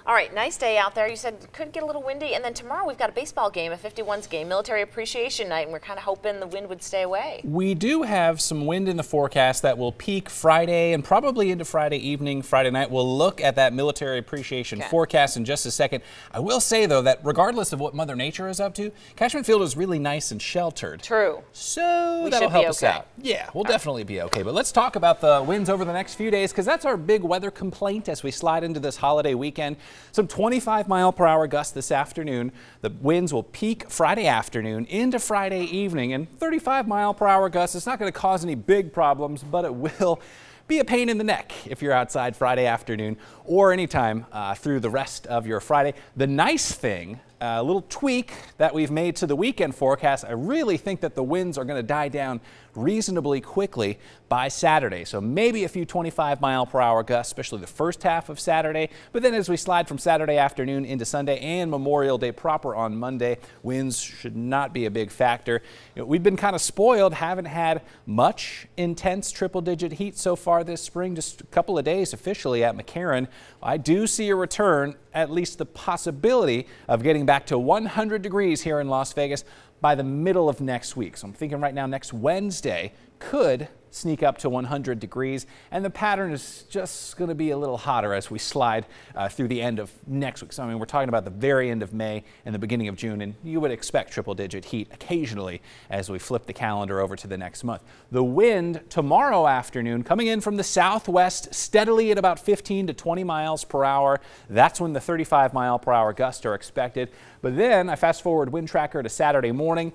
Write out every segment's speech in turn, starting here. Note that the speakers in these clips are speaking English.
All right, nice day out there. You said it could get a little windy, and then tomorrow we've got a baseball game, a 51s game, Military Appreciation Night, and we're kind of hoping the wind would stay away. We do have some wind in the forecast that will peak Friday and probably into Friday evening, Friday night. We'll look at that Military Appreciation forecast in just a second. I will say, though, that regardless of what Mother Nature is up to, Cashman Field is really nice and sheltered. True. So that'll help us out. Yeah, we'll definitely be okay. But let's talk about the winds over the next few days, because that's our big weather complaint as we slide into this holiday weekend. Some 25-mile-per-hour gusts this afternoon. The winds will peak Friday afternoon into Friday evening, and 35-mile-per-hour gusts. It's not going to cause any big problems, but it will be a pain in the neck if you're outside Friday afternoon or anytime through the rest of your Friday. The nice thing, a little tweak that we've made to the weekend forecast, I really think that the winds are going to die down reasonably quickly by Saturday. So maybe a few 25-mile-per-hour gusts, especially the first half of Saturday. But then as we slide from Saturday afternoon into Sunday and Memorial Day proper on Monday, winds should not be a big factor. You know, we've been kind of spoiled, haven't had much intense triple-digit heat so far this spring, just a couple of days officially at McCarran. I do see a return, at least the possibility of getting back to 100 degrees here in Las Vegas by the middle of next week. So I'm thinking right now next Wednesday could sneak up to 100 degrees, and the pattern is just going to be a little hotter as we slide through the end of next week. So I mean, we're talking about the very end of May and the beginning of June, and you would expect triple-digit heat occasionally as we flip the calendar over to the next month. The wind tomorrow afternoon coming in from the southwest steadily at about 15 to 20 miles per hour. That's when the 35-mile-per-hour gusts are expected. But then I fast forward wind tracker to Saturday morning.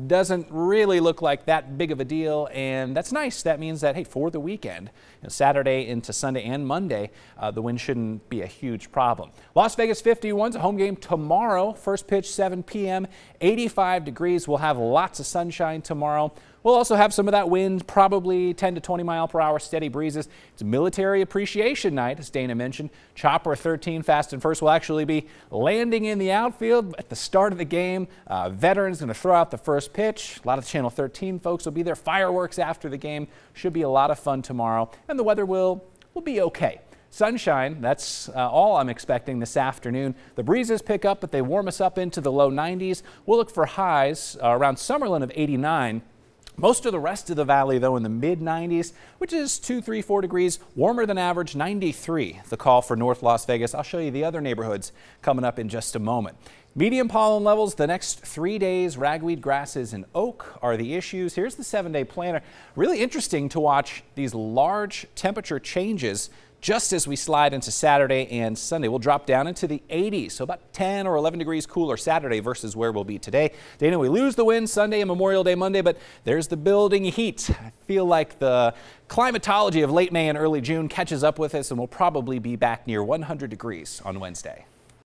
Doesn't really look like that big of a deal, and that's nice. That means that, hey, for the weekend, Saturday into Sunday and Monday, the wind shouldn't be a huge problem. Las Vegas 51's a home game tomorrow. First pitch 7 p.m., 85 degrees. We'll have lots of sunshine tomorrow. We'll also have some of that wind, probably 10 to 20 mile per hour steady breezes. It's Military Appreciation Night, as Dana mentioned. Chopper 13, Fast and First, will actually be landing in the outfield at the start of the game. Veterans going to throw out the first pitch. A lot of Channel 13 folks will be there. Fireworks after the game. Should be a lot of fun tomorrow, and the weather will be okay. Sunshine, that's all I'm expecting this afternoon. The breezes pick up, but they warm us up into the low 90s. We'll look for highs around Summerlin of 89. Most of the rest of the valley, though, in the mid-90s, which is 2, 3, 4 degrees warmer than average. 93, the call for North Las Vegas. I'll show you the other neighborhoods coming up in just a moment. Medium pollen levels the next 3 days. Ragweed, grasses, and oak are the issues. Here's the 7-day planner. Really interesting to watch these large temperature changes just as we slide into Saturday and Sunday. We'll drop down into the 80s, so about 10 or 11 degrees cooler Saturday versus where we'll be today. Dana, we lose the wind Sunday and Memorial Day Monday, but there's the building heat. I feel like the climatology of late May and early June catches up with us, and we'll probably be back near 100 degrees on Wednesday.